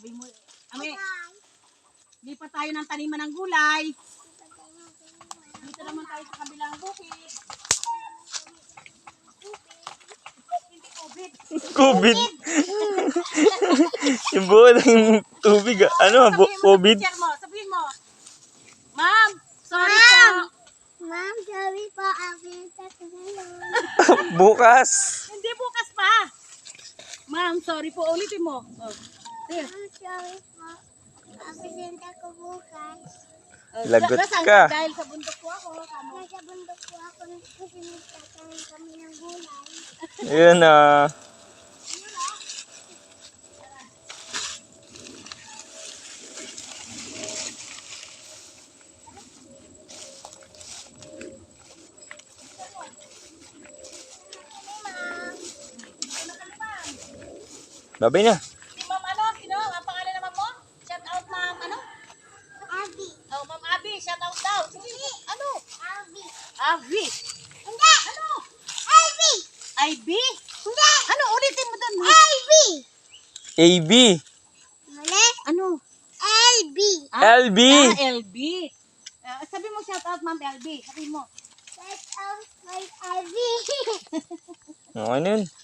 Sabihin mo, Ame, lipat tayo ng taniman ng gulay. Dito naman tayo sa kabilang bukid. Hindi COVID. COVID. Yung buo ng tubig. Ano? COVID? Sabihin mo. Ma'am, sorry po. Ma'am, sorry po. Absenta ko ngayon. Bukas. Hindi bukas pa. Ma'am, sorry po. Ulitin mo. Oh. Sige. Ma'am, sorry po. Absenta ko bukas. Lagot Nasaan ka. Dahil sa bundok po ako. Nasa bundok po ako kasi nagtatanim kami ng gulay. Ayun ah. Babay na. Si Ma'am ano? Sino? Ang pangalan naman mo? Shout out Ma'am ano? Abby. Oh, Ma'am Abby. Shout out daw. Sige. Ano? Abby. Abby. Hindi. Ano? Abby. Ivy? Hindi. Ano? Ulitin mo doon. Abby. AB. Mali. Ano? LB. LB. LB. Sabi mo shout out Ma'am LB. Sabi mo. Shout out my Abby. Okay na yun.